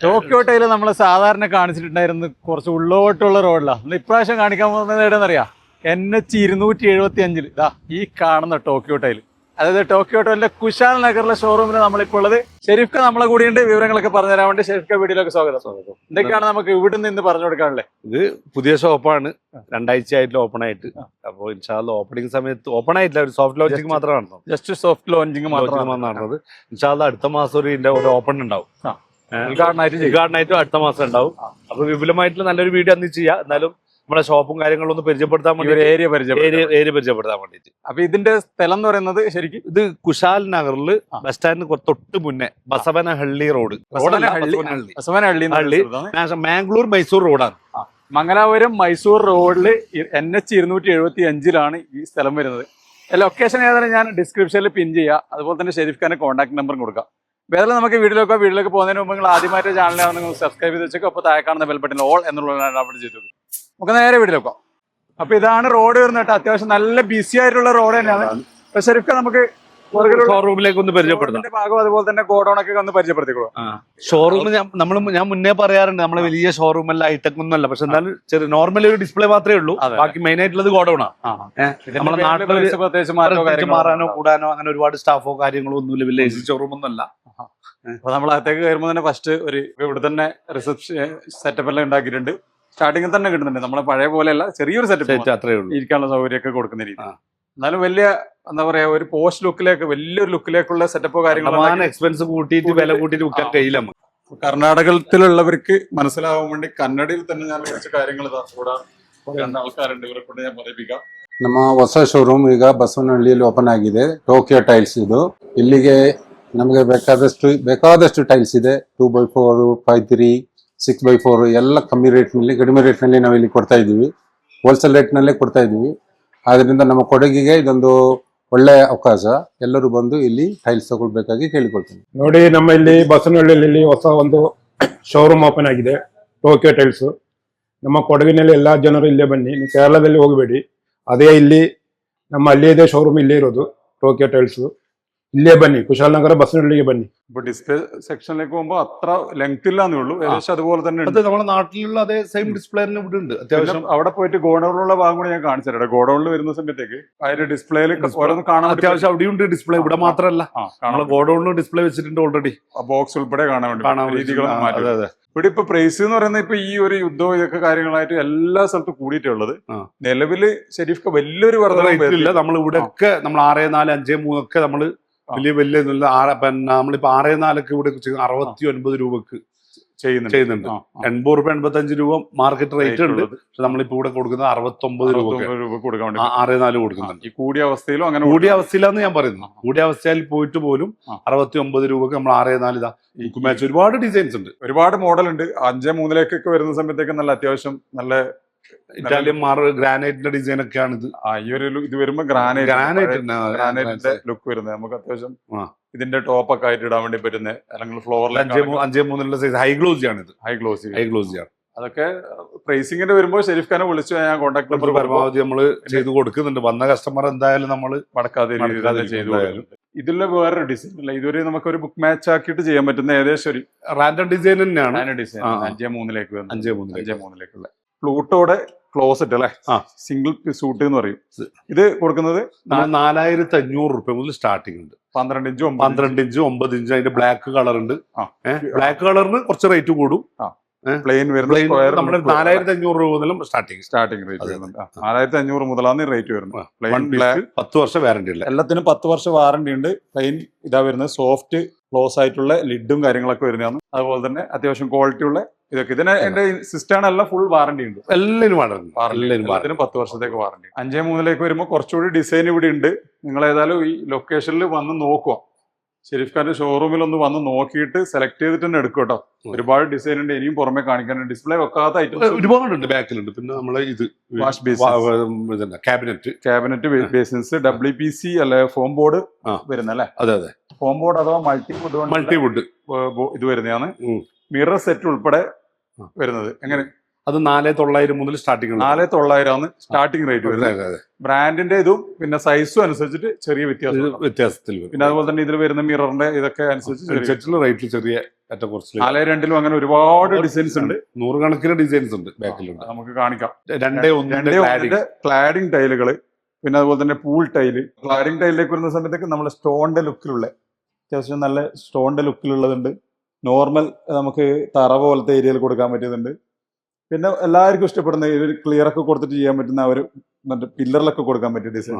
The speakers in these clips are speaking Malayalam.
ടോക്കിയോ ടൈല് നമ്മൾ സാധാരണ കാണിച്ചിട്ടുണ്ടായിരുന്നു കുറച്ച് ഉള്ളോട്ടുള്ള റോഡിലാണ്. ഇപ്രാവശ്യം കാണിക്കാൻ പോകുന്നത് എവിടെയെന്നറിയാം, NH 275 ഇതാ ഈ കാണുന്ന ടോക്കിയോ ടൈല്. അതായത് ടോക്കിയോ ടൈലിന്റെ കുശാൽ നഗറിലെ ഷോറൂമിൽ നമ്മളിപ്പോൾ ഉള്ളത്. ഷെരീഫ്ക നമ്മളെ കൂടിയുണ്ട്, വിവരങ്ങളൊക്കെ പറഞ്ഞു തരാൻ വേണ്ടി. ഷെരീഫ്ക വീഡിയോയിലേക്ക് സ്വാഗതം. എന്തൊക്കെയാണ് നമുക്ക് ഇവിടെ നിന്ന് പറഞ്ഞു കൊടുക്കാനുള്ളത്? ഇത് പുതിയ ഷോപ്പാണ്, 2 ആഴ്ചയായിട്ട് ഓപ്പൺ ആയിട്ട്. അപ്പോൾ ഇൻഷാല്ലാ ഓപ്പണിംഗ് സമയത്ത് ഓപ്പൺ ആയിട്ടില്ല, ഒരു സോഫ്റ്റ് ലോഞ്ചിങ് മാത്രമാണ് നടന്നത്. ജസ്റ്റ് സോഫ്റ്റ് ലോഞ്ചിങ് മാത്രമാണ് നടന്നത്. ഇൻഷാല്ലാ അടുത്ത മാസം ഒരു ഓപ്പൺ ഉണ്ടാവും, ഉദ്ഘാടനമായിട്ടും അടുത്ത മാസം ഉണ്ടാവും. അപ്പൊ വിപുലമായിട്ടുള്ള നല്ലൊരു വീഡിയോ അന്ന് ചെയ്യാം. എന്നാലും നമ്മുടെ ഷോപ്പും കാര്യങ്ങളും ഒന്ന് പരിചയപ്പെടുത്താൻ വേണ്ടി, ഏരിയ പരിചയപ്പെടുത്താൻ വേണ്ടിട്ട്. അപ്പൊ ഇതിന്റെ സ്ഥലം എന്ന് പറയുന്നത് ശരിക്കും ഇത് കുശാൽ നഗറിൽ ബസ് സ്റ്റാൻഡിന് തൊട്ട് മുന്നേ ബസവനഹള്ളി റോഡ്, മാംഗ്ലൂർ മൈസൂർ റോഡാണ്. മംഗലാപുരം മൈസൂർ റോഡിൽ NH 275 ഈ സ്ഥലം വരുന്നത്. ലൊക്കേഷൻ ഏതായാലും ഞാൻ ഡിസ്ക്രിപ്ഷനിൽ പിൻ ചെയ്യാം. അതുപോലെ തന്നെ ഷെരീഫ് ഖാന്റെ കോൺടാക്ട് നമ്പറും കൊടുക്കാം. വേറെ നമുക്ക് വീഡിയോയിലേക്ക് പോകുന്നതിന് മുമ്പ് നിങ്ങൾ ആദ്യമായിട്ട് ചാനലാണ് നിങ്ങൾ സബ്സ്ക്രൈബ് ചെയ്ത് വെച്ചേക്കും. അപ്പോൾ താഴെ കാണുന്ന ബെൽ ബട്ടൺ ഓൾ എന്നുള്ളതാണ് അവിടെ ചെയ്തു. നമുക്ക് നേരെ വീഡിയോയിലേക്ക് പോകാം. അപ്പൊ ഇതാണ് റോഡ് വരുന്നത് കേട്ടോ. അത്യാവശ്യം നല്ല ബിസി ആയിട്ടുള്ള റോഡ് തന്നെയാണ്. അപ്പൊ ഷെരീഫ് ഖാൻ നമുക്ക് ഷോറൂമിലേക്ക് ഒന്ന് പരിചയപ്പെടുത്താം. ഭാഗം അതുപോലെ തന്നെ ഗോഡൌൺ ഒക്കെ ഒന്ന് പരിചയപ്പെടുത്തിക്കോളൂ. ഷോറൂം ഞാൻ മുന്നേ പറയാറുണ്ട്, നമ്മളെ വലിയ ഷോറൂം അല്ല, ഹൈടെക് ഒന്നും അല്ല. പക്ഷെ എന്നാലും ചെറിയ നോർമൽ ഒരു ഡിസ്പ്ലേ മാത്രമേ ഉള്ളൂ. ബാക്കി മെയിൻ ആയിട്ടുള്ളത് ഗോഡൌൺ ആണ്. നമ്മുടെ നാട്ടിൽ മാറാനോ കൂടാനോ അങ്ങനെ ഒരുപാട് സ്റ്റാഫോ കാര്യങ്ങളോ ഒന്നുമില്ല. വലിയ AC ഷോറൂം ഒന്നും അല്ല. അപ്പൊ നമ്മൾ അകത്തേക്ക് കയറുമ്പോൾ തന്നെ ഫസ്റ്റ് ഒരു ഇവിടെ തന്നെ റിസപ്ഷൻ സെറ്റപ്പ് എല്ലാം ഉണ്ടാക്കിയിട്ടുണ്ട്. സ്റ്റാർട്ടിങ്ങിൽ തന്നെ കിട്ടുന്നുണ്ട്. നമ്മളെ പഴയ പോലെയല്ല, ചെറിയൊരു സെറ്റപ്പ് അത്രേ ഉള്ളൂ. ഇരിക്കാനുള്ള സൗകര്യമൊക്കെ കൊടുക്കുന്ന രീതി. എന്നാലും വലിയ എന്താ പറയാ, ഒരു പോസ്റ്റ് ലുക്കിലേക്ക്, വലിയൊരു ലുക്കിലേക്കുള്ള സെറ്റപ്പോ കാര്യങ്ങളും എക്സ്പെൻസ് കൂട്ടിയിട്ട് വില കൂട്ടിയിട്ട് വിൽക്കാൻ കഴിയില്ല. കർണാടകത്തിലുള്ളവർക്ക് മനസ്സിലാവാൻ വേണ്ടി കന്നഡയിൽ തന്നെ ഞാൻ കുറച്ച് കാര്യങ്ങൾ ആൾക്കാരുണ്ട്, ഇവരെ കൊണ്ട് ഞാൻ പറയിപ്പിക്കാം. ನಮ್ಮ ಹೊಸ ಶೋರೂಮ್ ಈಗ ಬಸವನಹಳ್ಳಿಯಲ್ಲಿ ಓಪನ್ ಆಗಿದೆ. ಟೋಕಿಯೋ ಟೈಲ್ಸ್ ಇದು. ಇಲ್ಲಿಗೆ ನಮಗೆ ಬೇಕಾದಷ್ಟು ಟೈಲ್ಸ್ ಇದೆ. 2x4, 5x3, 6x4 ಎಲ್ಲ ಕಮ್ಮಿ ರೇಟ್ನಲ್ಲಿ, ಕಡಿಮೆ ರೇಟ್ನಲ್ಲಿ ನಾವು ಇಲ್ಲಿ ಕೊಡ್ತಾ ಇದ್ದೀವಿ. ಹೋಲ್ಸೇಲ್ ರೇಟ್ನಲ್ಲೇ ಕೊಡ್ತಾ ಇದ್ದೀವಿ. ಆದ್ರಿಂದ ನಮ್ಮ ಕೊಡಗಿಗೆ ಇದೊಂದು ಒಳ್ಳೆಯ ಅವಕಾಶ. ಎಲ್ಲರೂ ಬಂದು ಇಲ್ಲಿ ಟೈಲ್ಸ್ ತಗೊಳ್ಬೇಕಾಗಿ ಕೇಳಿಕೊಳ್ತೀನಿ. ನೋಡಿ, ನಮ್ಮ ಇಲ್ಲಿ ಬಸವನಹಳ್ಳಿಯಲ್ಲಿ ಹೊಸ ಒಂದು ಶೋರೂಮ್ ಓಪನ್ ಆಗಿದೆ, ಟೋಕಿಯೋ ಟೈಲ್ಸ್. ನಮ್ಮ ಕೊಡಗಿನಲ್ಲಿ ಎಲ್ಲಾ ಜನರು ಇಲ್ಲೇ ಬನ್ನಿ, ನೀವು ಕೇರಳದಲ್ಲಿ ಹೋಗಬೇಡಿ. ಅದೇ ಇಲ್ಲಿ ನಮ್ಮ ಅಲ್ಲಿಯದೇ ಶೋರೂಮ್ ಇಲ್ಲೇ ಇರೋದು, ടോക്കിയോ ടൈൽസ്. ഇല്ലേ ബന്നി, കുശാൽ നഗർ ബസ്സിനുള്ളിലേക്ക് ബന്നി. ഇപ്പൊ ഡിസ്പ്ലേ സെക്ഷനിലേക്ക് പോകുമ്പോൾ അത്ര ലെങ്ത് ഇല്ലാന്നേ ഉള്ളൂ, ഏകദേശം അതുപോലെ തന്നെ നമ്മുടെ നാട്ടിലുള്ള അതേ സെയിം ഡിസ്പ്ലേ ഇവിടെ ഉണ്ട്. അത്യാവശ്യം അവിടെ പോയിട്ട് ഗോഡൌണിലുള്ള ഭാഗം കൂടി ഞാൻ കാണിച്ചു തരാം. ഗോഡൌണിൽ വരുന്ന സമയത്തേക്ക് അതിന്റെ ഡിസ്പ്ലേയിൽ ഓരോന്ന് കാണാൻ അത്യാവശ്യം അവിടെയുണ്ട് ഡിസ്പ്ലേ. ഇവിടെ മാത്രമല്ല, നമ്മളെ ഗോഡൌണിൽ ഡിസ്പ്ലേ വെച്ചിട്ടുണ്ട് ഓൾറെഡി. ബോക്സ് ഉൾപ്പെടെ കാണാൻ വേണ്ടി. ഇവിടെ ഇപ്പൊ പ്രൈസ് എന്ന് പറയുന്നത് ഇപ്പൊ ഈ ഒരു യുദ്ധവും ഇതൊക്കെ കാര്യങ്ങളായിട്ട് എല്ലാ സ്ഥലത്തും കൂടിയിട്ടുള്ളത്. നിലവില് ഷെരീഫ് വലിയൊരു വർദ്ധനയില്ല. നമ്മൾ ഇവിടെ ഒക്കെ നമ്മൾ 6.4, 5.3 ഒക്കെ നമ്മള് വലിയ നമ്മളിപ്പോ 6.4 ഇവിടെ 69 രൂപക്ക് ചെയ്യുന്നുണ്ട്. 80 രൂപ 85 രൂപ മാർക്കറ്റ് റേറ്റ് ഉണ്ട്. പക്ഷെ നമ്മളിപ്പോ ഇവിടെ കൊടുക്കുന്നത് 69 രൂപ കൊടുക്കാൻ വേണ്ടി 6.4 കൊടുക്കുന്നുണ്ട്. ഈ കൂടിയ അവസ്ഥയിലും അങ്ങനെ കൂടിയ അവസ്ഥയിലാന്ന് ഞാൻ പറയുന്നത്. കൂടിയ അവസ്ഥയിൽ പോയിട്ട് പോലും 69 രൂപക്ക് നമ്മൾ 6.4 ഇതാ മാച്ച്. ഒരുപാട് ഡിസൈൻസ് ഉണ്ട്, ഒരുപാട് മോഡൽ ഉണ്ട്. 5.3 വരുന്ന സമയത്തേക്ക് നല്ല അത്യാവശ്യം നല്ല ഇറ്റാലിയൻ ഗ്രാനൈറ്റിന്റെ ഡിസൈൻ ഒക്കെയാണ് ഇത്. ഈ ഒരു ഇത് വരുമ്പോ ഗ്രാനൈറ്റിന്റെ ലുക്ക് വരുന്നത് നമുക്ക് അത്യാവശ്യം ഇതിന്റെ ടോപ്പൊക്കെ ആയിട്ട് ഇടാൻ വേണ്ടി പറ്റുന്നത്. അല്ലെങ്കിൽ ഫ്ലോറിൽ 5.3 സൈസ് ഹൈ ഗ്ലോസി ആണ് ഇത്. ഹൈ ഗ്ലോസി ആണ്. അതൊക്കെ പ്രൈസിങ്ങിന്റെ വരുമ്പോൾ ഷെരീഫ് ഖാനെ വിളിച്ചു ഞാൻ കോൺടാക്ട് നമ്പർ പരമാവധി നമ്മൾ ചെയ്ത് കൊടുക്കുന്നുണ്ട്. വന്ന കസ്റ്റമർ എന്തായാലും നമ്മൾ മടക്കാതെ ചെയ്തു. ഇതിലെ വേറൊരു ഡിസൈൻ അല്ല, ഇതുവരെ നമുക്ക് ഒരു ബുക്ക് മാച്ച് ആക്കിയിട്ട് ചെയ്യാൻ പറ്റുന്ന ഏകദേശം ഒരു റാൻഡം ഡിസൈൻ തന്നെയാണ്. 5.3 പ്ലൂട്ടോടെ ക്ലോസറ്റ് അല്ലെ, സിംഗിൾ സൂട്ട് എന്ന് പറയും. ഇത് കൊടുക്കുന്നത് 4500 രൂപ മുതൽ സ്റ്റാർട്ടിംഗ് ഉണ്ട്. 12 ഇഞ്ച് 9 ഇഞ്ച്. അതിന്റെ ബ്ലാക്ക് കളർ ഉണ്ട്. ബ്ലാക്ക് കളറിന് കുറച്ച് റേറ്റ് കൂടും. പ്ലെയിൻ നമ്മുടെ 4500 രൂപ മുതലും സ്റ്റാർട്ടിംഗ് റേറ്റ് വരുന്നുണ്ട്. 4500 മുതലാണ് റേറ്റ് വരുന്നത്. പ്ലെയിൻ 10 വർഷം വാറന്റി ഉണ്ട്. എല്ലാത്തിനും 10 വർഷം വാറന്റി ഉണ്ട്. പ്ലെയിൻ ഇതാ വരുന്നത്. സോഫ്റ്റ് ക്ലോസ് ആയിട്ടുള്ള ലിഡും കാര്യങ്ങളൊക്കെ വരുന്നതാണ്. അതുപോലെ തന്നെ അത്യാവശ്യം ക്വാളിറ്റി ഉള്ള ഇതൊക്കെ. ഇതിന് എന്റെ സിസ്റ്റം എല്ലാം ഫുൾ വാറന്റി ഉണ്ട്. എല്ലാത്തിനും 10 വർഷത്തേക്ക് വാറന്റി. 5.3 വരുമ്പോൾ കുറച്ചുകൂടി ഡിസൈൻ ഇവിടെ ഉണ്ട്. നിങ്ങൾ ഏതായാലും ഈ ലൊക്കേഷനിൽ വന്ന് നോക്കുക. ഷെരീഫ് ഖാന്റെ ഷോറൂമിൽ ഒന്ന് വന്ന് നോക്കിയിട്ട് സെലക്ട് ചെയ്തിട്ട് തന്നെ എടുക്കും കേട്ടോ. ഒരുപാട് ഡിസൈൻ ഉണ്ട്, ഇനിയും പുറമെ കാണിക്കാനുണ്ട്. ഡിസ്പ്ലേ വെക്കാത്ത ഐറ്റംസ് ഒരുപാടുണ്ട്. ബാക്കിലുണ്ട്. പിന്നെ നമ്മള് ഇത് wash basin, cabinet basins, WPC അല്ലെ ഫോം ബോർഡ് വരുന്നല്ലേ. അതെ, ഫോം ബോർഡ് അഥവാ മൾട്ടിവുഡ് ഇത് വരുന്നതാണ്. മിറർ സെറ്റ് ഉൾപ്പെടെ വരുന്നത്. എങ്ങനെ അത് 4900 മുതൽ സ്റ്റാർട്ടിംഗ് 4900 ആണ് സ്റ്റാർട്ടിംഗ് റേറ്റ് വരുന്നത്. ബ്രാൻഡിന്റെ ഇതും പിന്നെ സൈസും അനുസരിച്ചിട്ട് ചെറിയ വ്യത്യാസത്തിൽ പിന്നെ അതുപോലെ തന്നെ ഇതിൽ വരുന്ന മിററിന്റെ ഇതൊക്കെ അനുസരിച്ച് റേറ്റിൽ ചെറിയ ഏറ്റക്കുറച്ചിൽ. 4.2 അങ്ങനെ ഒരുപാട് ഡിസൈൻസ് ഉണ്ട്, 100 കണക്കിന് ഡിസൈൻസ് ഉണ്ട് ബാക്കിലുണ്ട്. നമുക്ക് കാണിക്കാം. 2.1 ക്ലാഡിംഗ് ടൈലുകള്, പിന്നെ അതുപോലെ തന്നെ പൂൾ ടൈല്. ക്ലാഡിംഗ് ടൈലിലേക്ക് വരുന്ന സമയത്തേക്ക് നമ്മുടെ സ്റ്റോണിന്റെ ലുക്കിലുള്ള അത്യാവശ്യം നല്ല സ്റ്റോണിന്റെ ലുക്കിലുള്ളതുണ്ട്. നോർമൽ നമുക്ക് തറ പോലത്തെ ഏരിയയിൽ കൊടുക്കാൻ പറ്റിയതുണ്ട്. പിന്നെ എല്ലാവർക്കും ഇഷ്ടപ്പെടുന്ന ഒരു ക്ലിയർ ഒക്കെ കൊടുത്തിട്ട് ചെയ്യാൻ പറ്റുന്ന ഒരു മറ്റേ പില്ലറിലൊക്കെ കൊടുക്കാൻ പറ്റിയ ഡിസൈൻ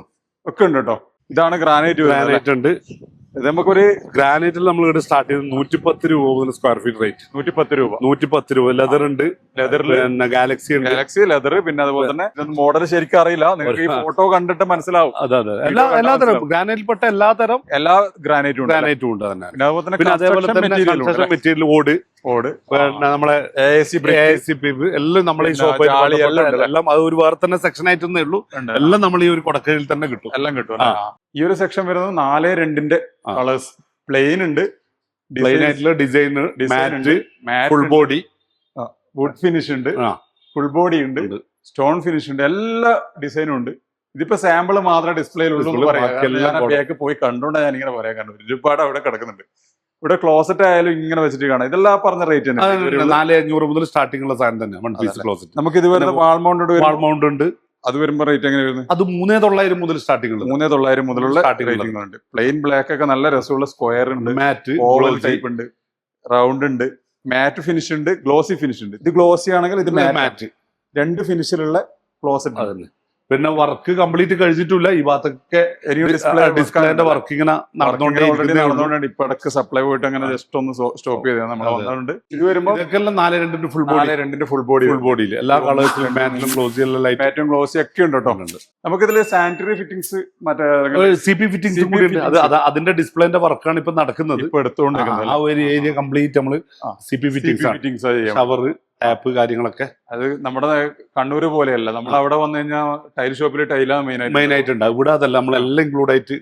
ഒക്കെ ഉണ്ട് കേട്ടോ. ഇതാണ് ഗ്രാനൈറ്റ് ഉണ്ട്. ഇത് നമുക്കൊരു ഗ്രാനൈറ്റിൽ നമ്മൾ ഇവിടെ സ്റ്റാർട്ട് ചെയ്ത് 110 രൂപ മുതൽ സ്ക്വയർ ഫീറ്റ് റേറ്റ്. 110 രൂപ. ലെതർ ഉണ്ട്, ലെതറിൽ പിന്നെ ഗാലക്സി ലെതർ. പിന്നെ അതുപോലെ തന്നെ മോഡൽ ശരിക്കും അറിയില്ല, നിങ്ങൾക്ക് ഈ ഫോട്ടോ കണ്ടിട്ട് മനസ്സിലാവും. അതെ എല്ലാതരം ഗ്രാനൈറ്റിൽപ്പെട്ട എല്ലാ ഗ്രാനൈറ്റും ഉണ്ട് തന്നെ. പിന്നെ അതേപോലെ തന്നെ മെറ്റീരിയൽ ഓട് നമ്മളെ എല്ലാം നമ്മളെ ഈ ഷോപ്പിൽ എല്ലാം അത് ഒരു വേറെ തന്നെ സെക്ഷൻ ആയിട്ടേ ഉള്ളൂ. എല്ലാം നമ്മൾ ഈ ഒരു കൊടക്കയിൽ തന്നെ കിട്ടും. എല്ലാം കിട്ടും. ഈ ഒരു സെക്ഷൻ വരുന്നത് 4-2 കളേഴ്സ്. പ്ലെയിൻ ഉണ്ട്, പ്ലെയിൻ ആയിട്ടുള്ള design, mat, full body, would finish ഉണ്ട്, ഫുൾ ബോഡി ഉണ്ട്, സ്റ്റോൺ ഫിനിഷ് ഉണ്ട്, എല്ലാ ഡിസൈനും ഉണ്ട്. ഇതിപ്പോ സാമ്പിൾ മാത്രമേ ഡിസ്പ്ലേയിലുള്ളൂ പറയാം. പോയി കണ്ടോണ്ടാ ഞാൻ ഇങ്ങനെ പറയാൻ കാരണം ഒരുപാട് അവിടെ കിടക്കുന്നുണ്ട്. ഇവിടെ ക്ലോസറ്റ് ആയാലും ഇങ്ങനെ വെച്ചിട്ട് കാണാം. ഇതെല്ലാം പറഞ്ഞ റേറ്റ് തന്നെ 4500 മുതൽ സ്റ്റാർട്ടിംഗ് ഉള്ള സാധനം തന്നെ. 1 പീസ് ക്ലോസറ്റ് നമുക്ക് ഇത് വരുന്ന വാൾ മൗണ്ട് ഉണ്ട്. അത് വരുമ്പോ റേറ്റ് എങ്ങനെ വരുന്നത്? അത് 3900 മുതൽ സ്റ്റാർട്ടിംഗ് 3900 മുതലുള്ള റേറ്റിംഗ് ഉണ്ട്. പ്ലെയിൻ ബ്ലാക്ക് ഒക്കെ നല്ല രസമുള്ള സ്ക്വയർ ഉണ്ട്, മാറ്റ് ഓവൽ ടൈപ്പ് ഉണ്ട്, റൗണ്ട് ഉണ്ട്, മാറ്റ് ഫിനിഷ് ഉണ്ട്, ഗ്ലോസി ഫിനിഷ് ഉണ്ട്. ഇത് ഗ്ലോസി ആണെങ്കിൽ ഇത് മാറ്റ്. 2 ഫിനിഷിലുള്ള ക്ലോസറ്റ്. അതന്നെ. പിന്നെ വർക്ക് കംപ്ലീറ്റ് കഴിഞ്ഞിട്ടില്ല. ഈ ഭാഗത്തൊക്കെ ഡിസ്പ്ലേന്റെ വർക്ക് ഇങ്ങനെ നടന്നുകൊണ്ടേ ഇപ്പൊ ഇടക്ക് സപ്ലൈ പോയിട്ട് അങ്ങനെ ജസ്റ്റ് ഒന്ന് സ്റ്റോപ്പ് ചെയ്ത് നമ്മൾ വന്നിട്ടുണ്ട്. ഇത് വരുമ്പോൾ 4-2 ഫുൾ ബോഡി ഫുൾ ബോഡിയിൽ എല്ലാ കളേഴ്സിലും മാറ്റും ഗ്ലോസി മാറ്റും ഗ്ലോസി ഒക്കെ ഉണ്ട് കേട്ടോ. നമുക്കിതില് സാനിറ്ററി ഫിറ്റിംഗ്സ് മറ്റേ CP ഫിറ്റിംഗ്സ് കൂടി ഉണ്ട്. അതിന്റെ ഡിസ്പ്ലേന്റെ വർക്കാണ് ഇപ്പൊ നടക്കുന്നത്. ഇപ്പൊ എടുത്തുകൊണ്ടിരിക്കുന്നത്. ആ ഒരു ഏരിയ കംപ്ലീറ്റ് നമ്മള് CP ഫിറ്റിംഗ്സ് ഷവർ ടാപ്പ് കാര്യങ്ങളൊക്കെ. അത് നമ്മുടെ കണ്ണൂര് പോലെയല്ല. നമ്മൾ അവിടെ വന്നു കഴിഞ്ഞാൽ ടൈൽ ഷോപ്പിൽ ടൈലാണ് മെയിൻ ആയിട്ടുണ്ട്. ഇവിടെ അതല്ല, നമ്മളെല്ലാം ഇൻക്ലൂഡ് ആയിട്ട്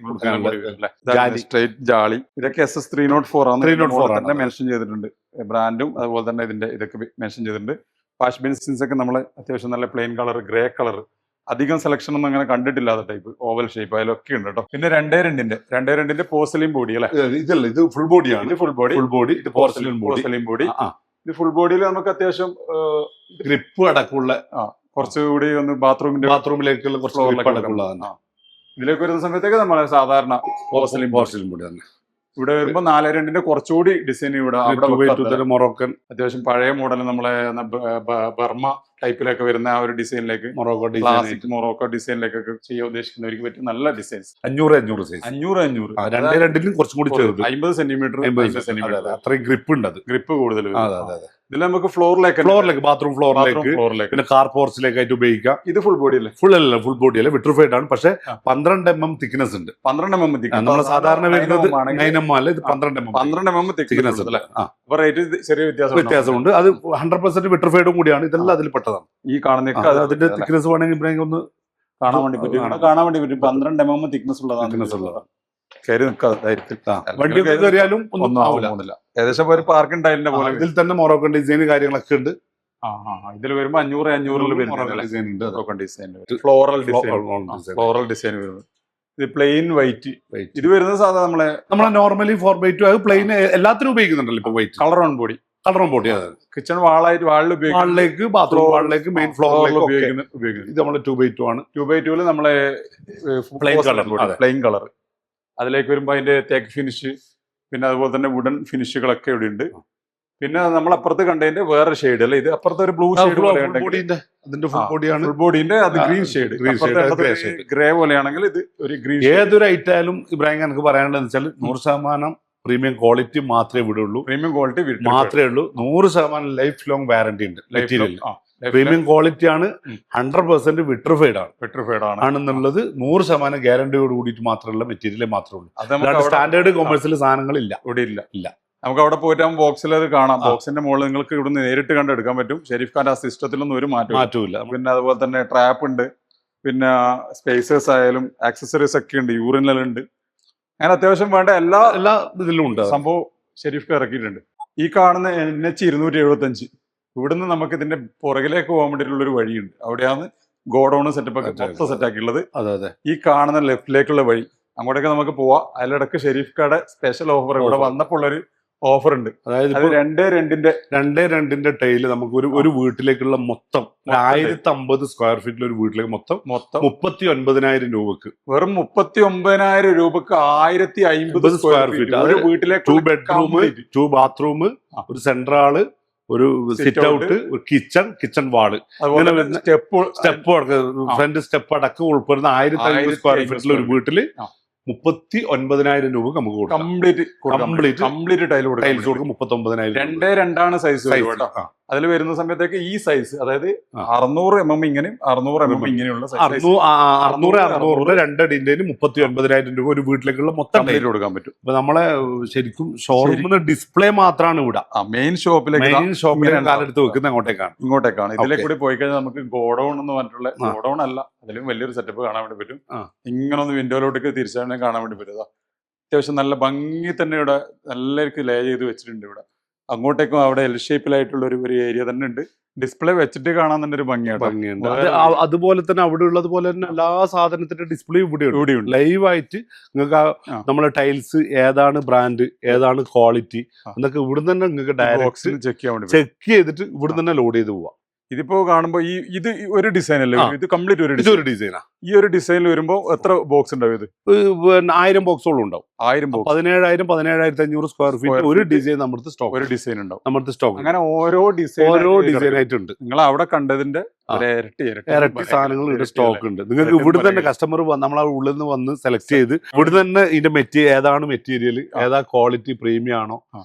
സ്ട്രൈറ്റ് ജാളി. ഇതൊക്കെ SS 304 ആണ്. 304 തന്നെ മെൻഷൻ ചെയ്തിട്ടുണ്ട്. ബ്രാൻഡും അതുപോലെ തന്നെ ഇതിന്റെ ഇതൊക്കെ മെൻഷൻ ചെയ്തിട്ടുണ്ട്. വാഷ് ബേസിൻസ് ഒക്കെ നമ്മൾ അത്യാവശ്യം നല്ല പ്ലെയിൻ കളർ, ഗ്രേ കളർ, അധികം സെലക്ഷൻ ഒന്നും അങ്ങനെ കണ്ടിട്ടില്ലാത്ത ടൈപ്പ് ഓവൽ ഷേപ്പ് അതിലൊക്കെ ഉണ്ട് കേട്ടോ. പിന്നെ 2.2 പോർസലിൻ ബോഡി അല്ലെ? ഇതല്ല, ഇത് ഫുൾ ബോഡിയാണ്. ഇത് ഫുൾ ബോഡി. ഇത് പോർസലിൻ ബോഡി. ഇത് ഫുൾ ബോഡിയിൽ നമുക്ക് അത്യാവശ്യം ഗ്രിപ്പ് അടക്കമുള്ള കുറച്ചുകൂടി ഒന്ന് ബാത്റൂമിലേക്കുള്ള കുറച്ച് ഇതിലേക്ക് വരുന്ന സമയത്തേക്ക് നമ്മളെ സാധാരണ പോർസലിൻ ബോഡി തന്നെ. ഇവിടെ വരുമ്പോ 4.2 കുറച്ചുകൂടി ഡിസൈൻ ഇവിടെ മൊറോക്കൻ അത്യാവശ്യം പഴയ മോഡൽ നമ്മളെ ബർമ ടൈപ്പിലൊക്കെ വരുന്ന ആ ഒരു ഡിസൈനിലേക്ക് മൊറോക്കോ ഡിസൈനിലേക്കൊക്കെ ചെയ്യാൻ ഉദ്ദേശിക്കുന്നവർക്ക് പറ്റും നല്ല ഡിസൈൻസ്. 500 സൈസ് 500 കുറച്ചും കൂടി 50 സെന്റിമീറ്റർ അത്രയും ഗ്രിപ്പ് ഉണ്ട്. അത് ഗ്രിപ്പ് കൂടുതൽ. ഇതിൽ നമുക്ക് ഫ്ലോറിലേക്ക് ബാത്റൂം ഫ്ലോറിലേക്ക് പിന്നെ കാർ പോർച്ചിലേക്ക് ആയിട്ട് ഉപയോഗിക്കാം. ഇത് ഫുൾ ബോഡി അല്ലേ? ഫുൾ ബോഡി അല്ലേ, വിട്രിഫൈഡ് ആണ്. പക്ഷെ 12 mm തിക്നെസ് ഉണ്ട്. 12 mm നമ്മൾ സാധാരണ വരുന്നത് 9 mm അല്ല, ഇത് 12 mm തിക്നെസ് അല്ലേ? റേറ്റ് ചെറിയ വ്യത്യാസമുണ്ട്. അത് 100% വിട്രിഫൈഡും കൂടിയാണ്. ഇതെല്ലാം അതിൽ പെട്ടതാണ്. ഈ കാണുന്ന അതിന്റെ തിക്നെസ് വേണമെങ്കിൽ ഒന്ന് കാണാൻ വേണ്ടി പറ്റും. 12 mm തിക്നെസ് ഉള്ളതാണ്. കയറി വണ്ടി കയറിയാലും ഒന്നും ആവില്ല. ഏകദേശം ഒരു പാർക്കിംഗ് ടൈലിന്റെ പോലെ. ഇതിൽ തന്നെ മൊറോക്കൻ ഡിസൈൻ കാര്യങ്ങളൊക്കെ ഉണ്ട്. ഇതിൽ വരുമ്പോ 500 ഡിസൈൻ ഉണ്ട്. ഫ്ലോറൽ ഡിസൈൻ വരുന്നത്. ഇത് പ്ലെയിൻ വൈറ്റ്. ഇത് വരുന്നത് സാധാരണ നമ്മളെ നോർമലി 4x2 അത് പ്ലെയിൻ എല്ലാത്തിനും ഉപയോഗിക്കുന്നുണ്ടല്ലോ ഇപ്പൊ. White colour on body. Kitchen വാളിലേക്ക് ബാത്റൂം വാളിലേക്ക് മെയിൻ ഫ്ലോറിലേക്ക് ഉപയോഗിക്കുന്നത്. ഇത് നമ്മള് 2x2 ആണ്. 2x2 നമ്മളെ പ്ലെയിൻ കളർ. അതിലേക്ക് വരുമ്പോ അതിന്റെ തേക്ക് ഫിനിഷ്, പിന്നെ അതുപോലെ തന്നെ വുഡൻ ഫിനിഷുകളൊക്കെ ഇവിടെ ഉണ്ട്. പിന്നെ നമ്മൾ അപ്പുറത്ത് കണ്ടതിന്റെ വേറെ ഷെയ്ഡ് അല്ലെ? ഇത് അപ്പുറത്ത് ഒരു ബ്ലൂ ഷെയ്ഡ് ഫുൾ ബോഡിന്റെ അത് ഗ്രീൻ ഷെയ്ഡ്. ഗ്രേ പോലെയാണെങ്കിൽ ഇത് ഒരു ഗ്രീൻ. ഏതൊരു ഐറ്റായാലും ഇബ്രാഹിം എനിക്ക് പറയാനുള്ളത് വെച്ചാൽ 100% പ്രീമിയം ക്വാളിറ്റി മാത്രമേ ഇവിടെ ഉള്ളൂ. പ്രീമിയം ക്വാളിറ്റി മാത്രമേ ഉള്ളൂ. 100% ലൈഫ് ലോങ് വാറന്റി ഉണ്ട്. മെറ്റീരിയൽ പ്രീമിയം ക്വാളിറ്റി ആണ്. 100% വിട്രിഫൈഡ് ആണ് ആണെന്നുള്ളത് 100% ഗ്യാരണ്ടിയോട് കൂടിയിട്ട് മാത്രമുള്ള മെറ്റീരിയൽ മാത്രമേ ഉള്ളൂ. സ്റ്റാൻഡേർഡ് കൊമേഴ്സിൽ സാധനങ്ങളില്ല, ഇവിടെ ഇല്ല. നമുക്ക് അവിടെ പോയിട്ട് ബോക്സിൽ അത് കാണാം. ബോക്സിന്റെ മുകളിൽ നിങ്ങൾക്ക് ഇവിടുന്ന് നേരിട്ട് കണ്ടെടുക്കാൻ പറ്റും. ഷെരീഫ് ഖാന്റെ ആ സിസ്റ്റത്തിലൊന്നും ഒരു മാറ്റമില്ല. പിന്നെ അതുപോലെ തന്നെ ട്രാപ്പ് ഉണ്ട്, പിന്നെ സ്പേസേഴ്സ് ആയാലും ആക്സസറീസ് ഒക്കെ ഉണ്ട്, യൂറിനൽ ഉണ്ട്. അങ്ങനെ അത്യാവശ്യം വേണ്ട എല്ലാ ഇതിലും ഉണ്ട്. സംഭവം ഷെരീഫ് ഖാൻ ഇറക്കിയിട്ടുണ്ട്. ഈ കാണുന്ന NH 275 ഇവിടുന്ന് നമുക്ക് ഇതിന്റെ പുറകിലേക്ക് പോകാൻ വേണ്ടിയിട്ടുള്ള ഒരു വഴിയുണ്ട്. അവിടെയാണ് ഗോഡൌൺ സെറ്റപ്പ് ഒക്കെ മൊത്തം സെറ്റ് ആക്കിയുള്ളത്. അതെ അതെ. ഈ കാണുന്ന ലെഫ്റ്റിലേക്കുള്ള വഴി അങ്ങോട്ടേക്ക് നമുക്ക് പോവാം. അതിലിടക്ക് ഷെരീഫ് കാർഡ് സ്പെഷ്യൽ ഓഫർ ഇവിടെ വന്നപ്പോൾ ഉള്ളൊരു ഓഫർ ഉണ്ട്. അതായത് അത് 2.2 ടൈല് നമുക്ക് ഒരു വീട്ടിലേക്കുള്ള മൊത്തം 1050 സ്ക്വയർ ഫീറ്റിൽ ഒരു വീട്ടിലേക്ക് മൊത്തം 39,000 രൂപക്ക്, വെറും 39,000 രൂപക്ക് 1050 സ്ക്വയർ ഫീറ്റ് ഒരു വീട്ടിലേക്ക് 2 ബെഡ്റൂം 2 ബാത്റൂം, ഒരു സെൻട്രാള്, ഒരു സിറ്റ് ഔട്ട്, ഒരു കിച്ചൺ വാള്, സ്റ്റെപ്പ് ഫ്രണ്ട് സ്റ്റെപ്പ് അടക്കം ഉൾപ്പെടുന്ന 1050 സ്ക്വയർ ഫീറ്റിൽ ഒരു വീട്ടില് 39,000 രൂപ നമുക്ക് കൊടുക്കാം. കംപ്ലീറ്റ് ടൈൽസ് കൊടുക്കും. 39,000. 2.2 സൈസ്. അതിൽ വരുന്ന സമയത്തേക്ക് ഈ സൈസ്, അതായത് 600 mm ഇങ്ങനെയും 600 mm ഇങ്ങനെയുള്ള 600 2 39,000 രൂപ ഒരു വീട്ടിലേക്കുള്ള മൊത്തം ടൈൽ കൊടുക്കാൻ പറ്റും. അപ്പൊ നമ്മളെ ശരിക്കും ഷോറൂമിന് ഡിസ്പ്ലേ മാത്രമാണ് ഇവിടെ. മെയിൻ ഷോപ്പിലേക്ക് കാലെടുത്ത് വെക്കുന്ന ഇങ്ങോട്ടേക്കാണ്. ഇതിലേക്ക് കൂടി പോയി കഴിഞ്ഞാൽ നമുക്ക് ഗോഡൌൺ എന്ന് പറഞ്ഞിട്ടുള്ള, ഗോഡൌൺ അല്ല, അതിലും വലിയൊരു സെറ്റപ്പ് കാണാൻ വേണ്ടി പറ്റും. ഇങ്ങനെ ഒന്ന് വിൻഡോയിലോട്ടേക്ക് തിരിച്ചാൽ കാണാൻ വേണ്ടി പറ്റും. അത്യാവശ്യം നല്ല ഭംഗി തന്നെ ഇവിടെ നല്ലവർക്ക് ലേ ചെയ്ത് വെച്ചിട്ടുണ്ട്. ഇവിടെ അങ്ങോട്ടേക്കും അവിടെ എൽ ഷേപ്പിലായിട്ടുള്ള ഒരു ഏരിയ തന്നെ ഉണ്ട്. ഡിസ്പ്ലേ വെച്ചിട്ട് കാണാൻ തന്നെ ഒരു ഭംഗിയുണ്ട്. അതുപോലെ തന്നെ അവിടെ ഉള്ളതുപോലെ തന്നെ എല്ലാ സാധനത്തിന്റെ ഡിസ്പ്ലേ ഇവിടെ ലൈവായിട്ട് നിങ്ങൾക്ക് നമ്മളെ ടൈൽസ് ഏതാണ് ബ്രാൻഡ്, ഏതാണ് ക്വാളിറ്റി എന്നൊക്കെ ഇവിടെ തന്നെ നിങ്ങൾക്ക് ഡയറക്റ്റ് ചെക്ക് ചെയ്തിട്ട് ഇവിടെ തന്നെ ലോഡ് ചെയ്ത് പോവാം. ഇതിപ്പോ കാണുമ്പോ ഇത് ഒരു ഡിസൈൻ അല്ലേ, ഇത് കംപ്ലീറ്റ് ഒരു ഡിസൈനാ. ഈ ഒരു ഡിസൈനിൽ വരുമ്പോ എത്ര ബോക്സ് ഉണ്ടാവും? ഇത് 1000 ബോക്സോളം ഉണ്ടാവും. 17,500 സ്ക്വയർ ഫീറ്റ് ഒരു ഡിസൈൻ നമ്മുടെ സ്റ്റോക്ക്, ഒരു ഡിസൈൻ ഉണ്ടാവും നമ്മുടെ സ്റ്റോക്ക്. അങ്ങനെ ഓരോ ഡിസൈൻ ആയിട്ടുണ്ട്. നിങ്ങൾ അവിടെ കണ്ടതിന്റെ ഇരട്ടി സാധനങ്ങൾ ഇവിടെ സ്റ്റോക്ക് ഉണ്ട്. നിങ്ങൾക്ക് ഇവിടെ തന്നെ കസ്റ്റമർ നമ്മളെ ഉള്ളിൽ നിന്ന് വന്ന് സെലക്ട് ചെയ്ത് ഇവിടെ തന്നെ ഇതിന്റെ ഏതാണ് മെറ്റീരിയൽ, ഏതാ ക്വാളിറ്റി, പ്രീമിയം ആണോ,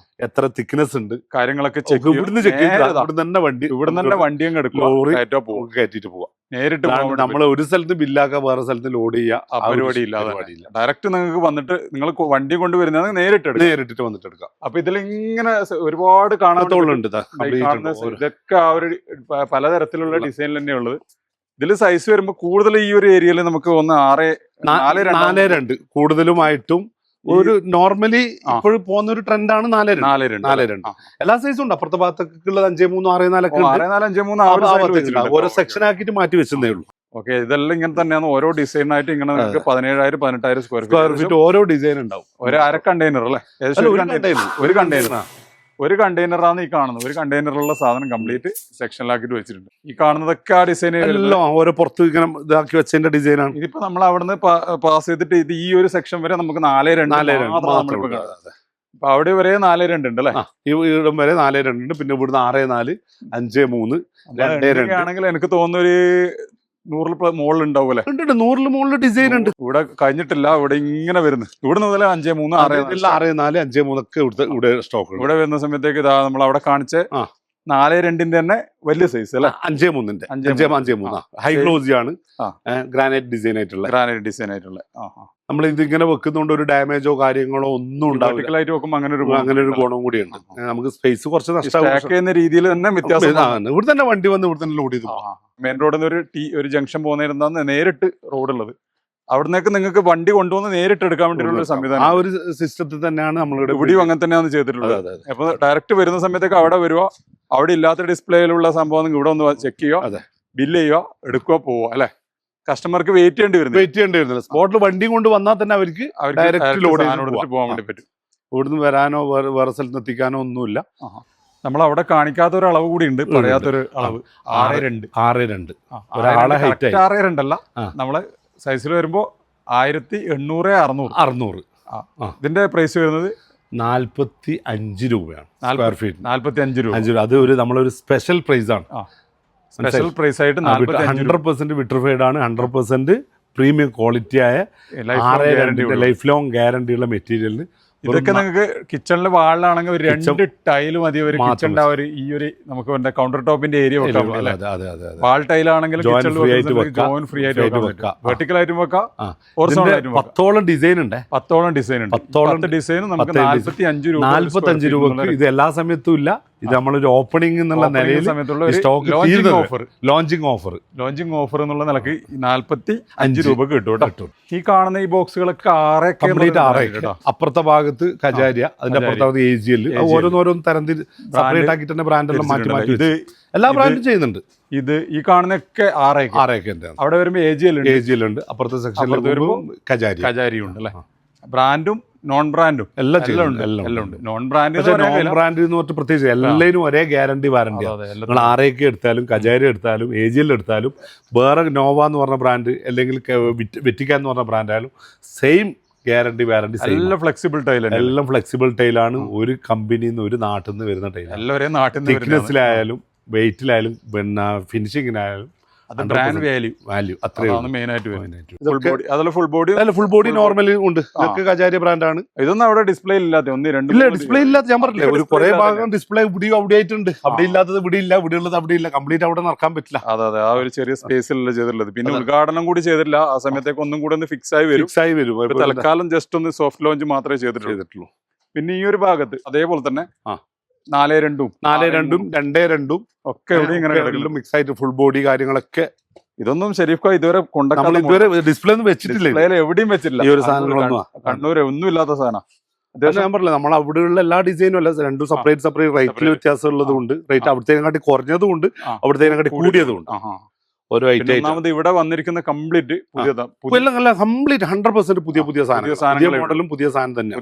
എത്ര തിക്നെസ് ഉണ്ട്, കാര്യങ്ങളൊക്കെ ഇവിടുന്ന് ചെക്ക് ചെയ്ത് ഇവിടെ തന്നെ വണ്ടിയും കയറ്റിട്ട് പോവാം. നേരിട്ട് നമ്മളെ ഒരു സ്ഥലത്ത് ബില്ലാക്കാൻ വേറെ സ്ഥലത്ത് ലോഡ് ചെയ്യുക പരിപാടി ഇല്ലാതെ ഡയറക്റ്റ് നിങ്ങൾക്ക് വന്നിട്ട് നിങ്ങൾ വണ്ടി കൊണ്ടുവരുന്നത് നേരിട്ടിട്ട് വന്നിട്ട് എടുക്കാം. അപ്പൊ ഇതിൽ ഇങ്ങനെ ഒരുപാട് കാണാത്തോളുണ്ട്. ഇതൊക്കെ ആ ഒരു പലതരത്തിലുള്ള ഡിസൈനിൽ തന്നെയുള്ളത്. ഇതിൽ സൈസ് വരുമ്പോ കൂടുതൽ ഈ ഒരു ഏരിയയിൽ നമുക്ക് 4.2 കൂടുതലുമായിട്ടും ഒരു നോർമലി ഇപ്പോഴും പോകുന്ന ഒരു ട്രെൻഡാണ് 4.2. എല്ലാ സൈസും ഉണ്ട്. അപ്പുറത്തെ ഭാഗത്തേക്കുള്ളത് 5.3 ഓരോ സെക്ഷൻ ആക്കിയിട്ട് മാറ്റി വെച്ചതേ ഉള്ളൂ. ഓക്കെ, ഇതെല്ലാം ഇങ്ങനെ തന്നെയാണ്. ഓരോ ഡിസൈനായിട്ട് ഇങ്ങനെ 17,000 18,000 സ്ക്വയർ ഫീറ്റ് ഓരോ ഡിസൈൻ ഉണ്ടാവും. ഒരു അര കണ്ടെയ്നർ അല്ലേ, ഒരു കണ്ടെയ്നറാണ് ഈ കാണുന്നത്. ഒരു കണ്ടെയ്നറിലുള്ള സാധനം കംപ്ലീറ്റ് സെക്ഷനിലാക്കിട്ട് വെച്ചിട്ടുണ്ട്. ഈ കാണുന്നതൊക്കെ ആ ഡിസൈൻ ഓരോ പുറത്ത് ഇങ്ങനെ ഇതാക്കി വെച്ചതിന്റെ ഡിസൈനാണ്. ഇതിപ്പോ നമ്മൾ അവിടുന്ന് പാസ് ചെയ്തിട്ട് ഇത് ഈ ഒരു സെക്ഷൻ വരെ നമുക്ക് 4.2 അപ്പൊ അവിടെ വരെ 4.2 ഉണ്ട് അല്ലെ. ഇവിടം വരെ 4.2 ഉണ്ട്. പിന്നെ ഇവിടുന്ന് 6.4 5.3 2.2 ആണെങ്കിൽ എനിക്ക് തോന്നുന്നു ഒരു 100 മുകളിൽ ഉണ്ടാവും അല്ലെ. 100 മുകളിൽ ഡിസൈൻ ഉണ്ട്. ഇവിടെ കഴിഞ്ഞിട്ടില്ല, ഇവിടെ ഇങ്ങനെ വരുന്നത്. ഇവിടെ മുതൽ 5.3 6.4 5.3 ഒക്കെ ഇവിടെ സ്റ്റോക്ക്. ഇവിടെ വരുന്ന സമയത്തേക്ക് ഇതാ നമ്മൾ അവിടെ കാണിച്ച 4.2 തന്നെ വലിയ സൈസ് അല്ലെ. 5.3 ഹൈ ഗ്ലോസി ആണ്. ഗ്രാനൈറ്റ് ഡിസൈൻ ആയിട്ടുള്ള നമ്മൾ ഇതിങ്ങനെ വെക്കുന്നതുകൊണ്ട് ഒരു ഡാമേജോ കാര്യങ്ങളോ ഒന്നും ഉണ്ടാവില്ല. അങ്ങനെ ഒരു ഗുണം കൂടിയുണ്ട്. നമുക്ക് സ്പേസ് കുറച്ച് നഷ്ടമാകുന്ന രീതിയിൽ തന്നെ വ്യത്യാസം. ഇവിടെ തന്നെ വണ്ടി വന്ന് ഇവിടെ തന്നെ ലോഡ് ചെയ്തു. മെയിൻ റോഡിൽ നിന്ന് ഒരു ജംഗ്ഷൻ പോകുന്നതിരുന്നാണ് നേരിട്ട് റോഡുള്ളത്. അവിടേക്ക് നിങ്ങൾക്ക് വണ്ടി കൊണ്ടുവന്ന് നേരിട്ട് എടുക്കാൻ വേണ്ടിയുള്ള സംവിധാനം ആ ഒരു സിസ്റ്റത്തിൽ തന്നെയാണ് നമ്മളിവിടെ ഇവിടെയും അങ്ങനെ തന്നെയാണ് ചെയ്തിട്ടുള്ളത്. അപ്പൊ ഡയറക്റ്റ് വരുന്ന സമയത്തേക്ക് അവിടെ വരുക, അവിടെ ഇല്ലാത്ത ഡിസ്പ്ലേയിലുള്ള സംഭവം ഇവിടെ ഒന്ന് ചെക്ക് ചെയ്യുക, ബില്ല് ചെയ്യുക, എടുക്കുക, പോവുക അല്ലെ. കസ്റ്റമർക്ക് വെയിറ്റ് ചെയ്യേണ്ടി വരുന്നില്ല. സ്പോട്ടിൽ വണ്ടി കൊണ്ട് വന്നാൽ തന്നെ അവർക്ക് ഡയറക്റ്റ് ലോഡ് പോകാൻ വേണ്ടി പറ്റും. ഇവിടുന്ന് വരാനോ വേറെ സ്ഥലത്ത് എത്തിക്കാനോ ഒന്നുമില്ല. നമ്മൾ അവിടെ കാണിക്കാത്ത ഒരു അളവ് കൂടി ഉണ്ട്, പറയാത്തൊരു അളവ് 6.2 ഒരാളെ ഹൈറ്റ് 6.2 അല്ല, നമ്മളെ സൈസിൽ വരുമ്പോ 1800 ഇതിന്റെ പ്രൈസ് വരുന്നത് 45 രൂപയാണ് സ്ക്വയർ ഫീറ്റ്. 45 രൂപ. അത് ഒരു നമ്മളൊരു സ്പെഷ്യൽ പ്രൈസ് ആണ്. സ്പെഷ്യൽ പ്രൈസ് ആയിട്ട് 100% വിട്രിഫൈഡ് ആണ്. 100% പ്രീമിയം ക്വാളിറ്റി ആയ ലൈഫ് ലോങ് ഗ്യാരണ്ടി ഉള്ള മെറ്റീരിയലിന്. ഇതൊക്കെ നിങ്ങൾക്ക് കിച്ചണിലെ വാളിലാണെങ്കിൽ ഒരു 2 ടൈല് മതി. ഒരു കിച്ചണിന്റെ ഈ ഒരു നമുക്ക് കൗണ്ടർ ടോപ്പിന്റെ ഏരിയ വെക്കാം. വാൾ ടൈലാണെങ്കിൽ ജോയിൻ ഫ്രീ ആയിട്ട് വെക്കാം. വെർട്ടിക്കൽ ആയിട്ടും വെക്കാം, ഹൊറിസോണ്ടൽ ആയിട്ടും വെക്കാം. 10 ഡിസൈൻ ഉണ്ട്. 10 ഡിസൈൻ ഉണ്ട്. 10 ഡിസൈൻ നമുക്ക് 45 രൂപ. ഇത് എല്ലാ സമയത്തും ഇല്ല. ഇത് നമ്മളൊരു ഓപ്പണിംഗ് എന്നുള്ള നിലയിൽ സമയത്തുള്ള സ്റ്റോക്ക് ഓഫർ ലോഞ്ചിങ് ഓഫർ എന്നുള്ള നിലക്ക് 45 രൂപക്ക് കിട്ടും കേട്ടോ. ഈ കാണുന്ന ഈ ബോക്സുകളൊക്കെ 6 കംപ്ലീറ്റ് 6 അപ്പുറത്തെ ഭാഗത്ത് കജാരിയ, അതിന്റെ അപ്പുറത്തെ AGL, ഓരോന്നോരോന്ന് തരം സെപ്പറേറ്റ് ആക്കിയിട്ട് തന്നെ ബ്രാൻഡെല്ലാം മാറ്റി മാറ്റി ഇത് എല്ലാ ബ്രാൻഡും ചെയ്യുന്നുണ്ട്. ഇത് ഈ കാണുന്നൊക്കെ 6 ഉണ്ട്. അവിടെ വരുമ്പോ AGL ഉണ്ട്, അപ്പുറത്തെ സെക്ഷനിൽ വരുമ്പോൾ കജാരി ഉണ്ട് അല്ലെ. ബ്രാൻഡും നോൺ ബ്രാൻഡും എല്ലാം ഉണ്ട്. നോൺ ബ്രാൻഡ് നോൺ ബ്രാൻഡ് എന്ന് പറഞ്ഞിട്ട് പ്രത്യേകിച്ച് എല്ലാവരും ഒരേ ഗ്യാരണ്ടി വാറണ്ടി. നിങ്ങൾ 6 എടുത്താലും കജാരി എടുത്താലും AGL എടുത്താലും വേറെ നോവ എന്ന് പറഞ്ഞ ബ്രാൻഡ് അല്ലെങ്കിൽ വെറ്റിക്ക എന്ന് പറഞ്ഞ ബ്രാൻഡ് ആയാലും സെയിം ഗ്യാരണ്ടി വാറണ്ടി, എല്ലാം ഫ്ലെക്സിബിൾ ടൈലാണ്. ഒരു കമ്പനിയിൽ നിന്ന് ഒരു നാട്ടിൽ നിന്ന് വരുന്ന ടൈൽ, എല്ലാവരും നാട്ടിൽ നിന്ന് തിക്നെസ്സിലായാലും വെയിറ്റിലായാലും പിന്നെ ഫിനിഷിങ്ങിനായാലും ബ്രാൻഡ് വാല്യൂ അത്രയാണ് മെയിൻ ആയിട്ട് വരുന്നത്. ഫുൾ ബോഡി നോർമലി ഉണ്ട്. ഇതൊക്കെ കജാരിയ ബ്രാൻഡാണ്. ഇതൊന്നും അവിടെ ഡിസ്പ്ലേ ഇല്ലാത്ത ഡിസ്പ്ലേ ഇല്ലാത്ത ഞാൻ പറഞ്ഞില്ലേ, ഒരു കുറെ ഭാഗം ഡിസ്പ്ലേ അവിടെ ആയിട്ടുണ്ട്. അവിടെ ഇല്ലാത്തത് ഇവിടെ ഇല്ല, ഇവിടെ ഉള്ളത് അവിടെ ഇല്ല. കംപ്ലീറ്റ് അവിടെ നടക്കാൻ പറ്റില്ല. അതെ, ആ ഒരു ചെറിയ സ്പേസിലല്ല ചെയ്തിട്ടുള്ളത്. പിന്നെ ഉദ്ഘാടനം കൂടി ചെയ്തിട്ടില്ല. ആ സമയത്തേക്ക് ഒന്നും കൂടെ ഒന്ന് ഫിക്സ് ആയി വരും. തൽക്കാലം ജസ്റ്റ് ഒന്ന് സോഫ്റ്റ് ലോഞ്ച് മാത്രമേ ചെയ്തിട്ടുള്ളൂ. പിന്നെ ഈ ഒരു ഭാഗത്ത് അതേപോലെ തന്നെ 4-2 2-2 ഒക്കെ ഇങ്ങനെ മിക്സ് ആയിട്ട് ഫുൾ ബോഡി കാര്യങ്ങളൊക്കെ. ഇതൊന്നും ഷെരീഫ് ഇതുവരെ ഇതുവരെ ഡിസ്പ്ലേ ഒന്നും വെച്ചിട്ടില്ല, എവിടെയും വെച്ചിട്ടില്ല. ഈ ഒരു സാധനങ്ങളൊന്നും കണ്ണൂര് ഒന്നും ഇല്ലാത്ത സാധനം. ഞാൻ പറഞ്ഞില്ല, നമ്മൾ അവിടെയുള്ള എല്ലാ ഡിസൈനും അല്ല, രണ്ടും സെപ്പറേറ്റ് റേറ്റിൽ വ്യത്യാസം ഉള്ളതുകൊണ്ട്, റേറ്റ് അവിടത്തേക്കാട്ടി കുറഞ്ഞതും ഉണ്ട്, അവിടത്തേക്കാട്ടി കൂടിയതും ഉണ്ട്. ഓരോ ഐറ്റം ഇവിടെ വന്നിരിക്കുന്ന കംപ്ലീറ്റ് കംപ്ലീറ്റ് 100% പുതിയ സാധനം, മോഡലും പുതിയ സാധനം തന്നെ.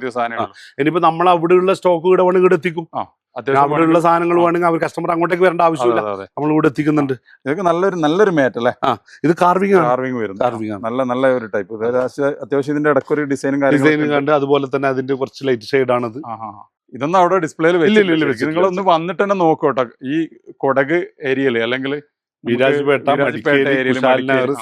ഇനിയിപ്പോ നമ്മൾ അവിടെയുള്ള സ്റ്റോക്ക് ഇവിടെ വേണമെങ്കിൽ ഇവിടെ എത്തിക്കും. അവിടെയുള്ള സാധനങ്ങൾ വേണമെങ്കിൽ അവർ കസ്റ്റമർ അങ്ങോട്ടേക്ക് വരേണ്ട ആവശ്യമില്ല, നമ്മൾ ഇവിടെ എത്തിക്കുന്നുണ്ട്. ഇതൊക്കെ നല്ലൊരു മാറ്റ് അല്ലേ. ഇത് കാർവിംഗ് നല്ല ഒരു ടൈപ്പ്. അത്യാവശ്യം ഇതിന്റെ ഇടയ്ക്കൊരു ഡിസൈനും കണ്ട്, അതുപോലെ തന്നെ അതിന്റെ കുറച്ച് ലൈറ്റ് ഷെയ്ഡ് ആണത്. ഇതൊന്നും അവിടെ ഡിസ്പ്ലേയിൽ നിങ്ങളൊന്ന് വന്നിട്ട് തന്നെ നോക്കോട്ടെ. ഈ കൊടക് ഏരിയയില് അല്ലെങ്കിൽ വിരാജ്പേട്ട,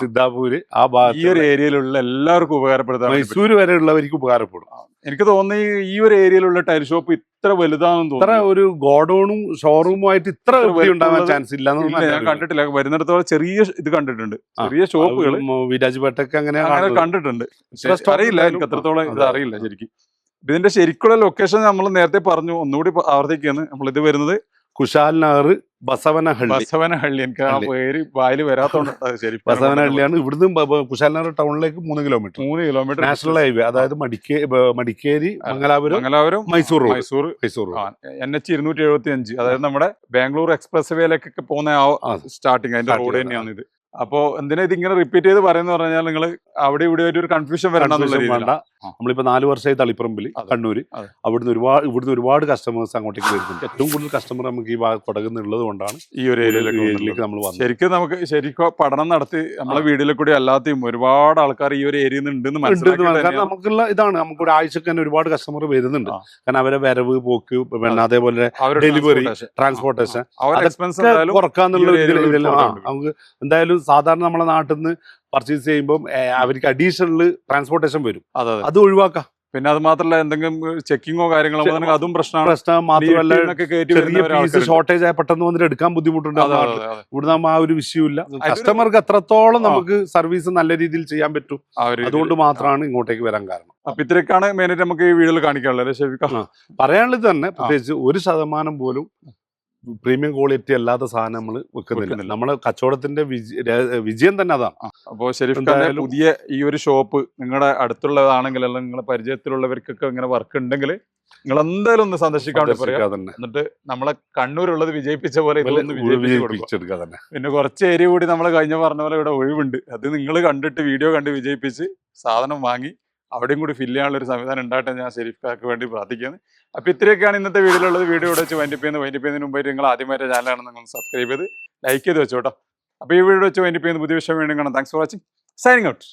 സിദ്ധാപൂര്, ആ ഭാഗത്ത് ഈ ഒരു ഏരിയയിലുള്ള എല്ലാവർക്കും ഉപകാരപ്പെടുത്താം. മൈസൂര് വരെ ഉള്ളവർക്ക് ഉപകാരപ്പെടും. എനിക്ക് തോന്നുന്നു ഈ ഒരു ഏരിയയിലുള്ള ടൈൽ ഷോപ്പ് ഇത്ര വലുതാണെന്ന് തോന്നുന്നു. ഇത്ര ഒരു ഗോഡൌണും ഷോറൂമുമായിട്ട് ഇത്ര ഉണ്ടാവാൻ ചാൻസ് ഇല്ല. ഞാൻ കണ്ടിട്ടില്ല. വരുന്നിടത്തോളം ചെറിയ ഇത് കണ്ടിട്ടുണ്ട്, ചെറിയ ഷോപ്പുകൾ വിരാജ്പേട്ടൊക്കെ അങ്ങനെ കണ്ടിട്ടുണ്ട്. അറിയില്ല, എനിക്ക് അത്രത്തോളം ഇത് അറിയില്ല ശരിക്കും. ഇതിന്റെ ശരിക്കുള്ള ലൊക്കേഷൻ നമ്മൾ നേരത്തെ പറഞ്ഞു, ഒന്നുകൂടി ആവർത്തിക്കുകയാണ്. നമ്മൾ ഇത് വരുന്നത് കുശാൽ നഗർ ബസവനഹള്ളി. എനിക്ക് ആ പേര് വായില് വരാത്തോണ്ട് ശരി. ബസവനഹള്ളിയാണ്. ഇവിടുന്ന് കുശാൽ നഗർ ടൗണിലേക്ക് 3 കിലോമീറ്റർ നാഷണൽ ഹൈവേ, അതായത് മടിക്കേരി, മംഗലാപുരം, മൈസൂർ. NH 275, അതായത് നമ്മുടെ ബാംഗ്ലൂർ എക്സ്പ്രസ് വേയിലേക്കൊക്കെ പോകുന്ന സ്റ്റാർട്ടിങ് അതിന്റെ റോഡ് തന്നെയാണ് ഇത്. അപ്പോ എന്തിനാ ഇതിങ്ങനെ റിപ്പീറ്റ് ചെയ്ത് പറയുന്ന പറഞ്ഞാൽ നിങ്ങൾ അവിടെ ഇവിടെ ഒരു കൺഫ്യൂഷൻ വരണ്ട. നമ്മളിപ്പോ 4 വർഷമായി തളിപ്പറമ്പിൽ, കണ്ണൂര്. ഇവിടുന്ന് ഒരുപാട് കസ്റ്റമേഴ്സ് അങ്ങോട്ടേക്ക് വരുന്നുണ്ട്. ഏറ്റവും കൂടുതൽ കസ്റ്റമർ നമുക്ക് ഈ കൊടകുന്നുള്ളത് കൊണ്ടാണ് ഈ ഒരു ഏരിയയിലേക്ക് നമ്മൾ വന്നത്. ശരിക്കും പഠനം നടത്തി നമ്മളെ വീഡിയോയിൽ കൂടി അല്ലാതെയും ഒരുപാട് ആൾക്കാർ ഈ ഒരു ഏരിയയിൽ ഉണ്ടെന്ന് മനസ്സിലാക്കി. നമുക്കുള്ള ഇതാണ്, നമുക്ക് ഒരാഴ്ചക്ക് തന്നെ ഒരുപാട് കസ്റ്റമർ വരുന്നുണ്ട്. കാരണം അവരെ വരവ് പോക്ക്, പിന്നെ അതേപോലെ ഡെലിവറി, ട്രാൻസ്പോർട്ടേഷൻ കുറക്കാന്നുള്ള നമുക്ക് എന്തായാലും സാധാരണ നമ്മളെ നാട്ടിൽ നിന്ന് പർച്ചേസ് ചെയ്യുമ്പോൾ അവർക്ക് അഡീഷണൽ ട്രാൻസ്പോർട്ടേഷൻ വരും, അത് ഒഴിവാക്കാം. പിന്നെ അത് മാത്രമല്ല, എന്തെങ്കിലും ചെക്കിങ്ങോ കാര്യങ്ങളോ അതും പ്രശ്നം മാത്രമല്ല, ഷോർട്ടേജ് ആയ പെട്ടെന്ന് വന്നിട്ട് എടുക്കാൻ ബുദ്ധിമുട്ടുണ്ട്. ഇവിടെ നമ്മൾ ആ ഒരു വിഷയമില്ല. കസ്റ്റമർക്ക് എത്രത്തോളം നമുക്ക് സർവീസ് നല്ല രീതിയിൽ ചെയ്യാൻ പറ്റും, അതുകൊണ്ട് മാത്രമാണ് ഇങ്ങോട്ടേക്ക് വരാൻ കാരണം. അപ്പൊ ഇത്രയൊക്കെയാണ് മെയിനായിട്ട് നമുക്ക് ഈ വീഡിയോയിൽ കാണിക്കാനുള്ളത്. പറയാനുള്ളത് തന്നെ, പ്രത്യേകിച്ച് 1% പോലും പ്രീമിയം ക്വാളിറ്റി അല്ലാത്ത സാധനം നമ്മൾ വെക്കുന്നില്ല. നമ്മളെ കച്ചവടത്തിന്റെ വിജയം തന്നെ അതാണ്. അപ്പോൾ ശരിക്കും പുതിയ ഈ ഒരു ഷോപ്പ് നിങ്ങളുടെ അടുത്തുള്ളതാണെങ്കിൽ, അല്ലെങ്കിൽ നിങ്ങളുടെ പരിചയത്തിലുള്ളവർക്കൊക്കെ ഇങ്ങനെ വർക്ക് ഉണ്ടെങ്കിൽ നിങ്ങൾ എന്തായാലും ഒന്ന് സന്ദർശിക്കാൻ പറയാം. എന്നിട്ട് നമ്മളെ കണ്ണൂരുള്ളത് വിജയിപ്പിച്ച പോലെ തന്നെ. പിന്നെ കുറച്ച് ഏരിയ കൂടി നമ്മൾ കഴിഞ്ഞ പറഞ്ഞ പോലെ ഇവിടെ ഒഴിവുണ്ട്. അത് നിങ്ങൾ കണ്ടിട്ട് വീഡിയോ കണ്ട് വിജയിപ്പിച്ച് സാധനം വാങ്ങി അവിടെയും കൂടി ഫില്ല് ചെയ്യാനുള്ള ഒരു സംവിധാനം ഉണ്ടാകട്ടെ ഞാൻ ഷെരീഫ്ക്കാർക്ക് വേണ്ടി പ്രാർത്ഥിക്കുന്നത്. അപ്പോൾ ഇത്രയൊക്കെയാണ് ഇന്നത്തെ വീഡിയോയിലുള്ളത്. വീഡിയോ ഇവിടെ വെച്ച് വൈൻഡപ്പ് ചെയ്യുന്നതിന് മുമ്പായിട്ട് നിങ്ങൾ ആദ്യമായിട്ട് ചാനലാണ്, നിങ്ങൾ സബ്സ്ക്രൈബ് ചെയ്ത് ലൈക്ക് ചെയ്ത് വെച്ചോട്ടോ. അപ്പോൾ ഈ വീഡിയോ വെച്ച് വൈൻഡപ്പ് ചെയ്യുന്ന പുതിയ വിഷയം വീണ്ടും കാണാം. Thanks for watching. Signing out.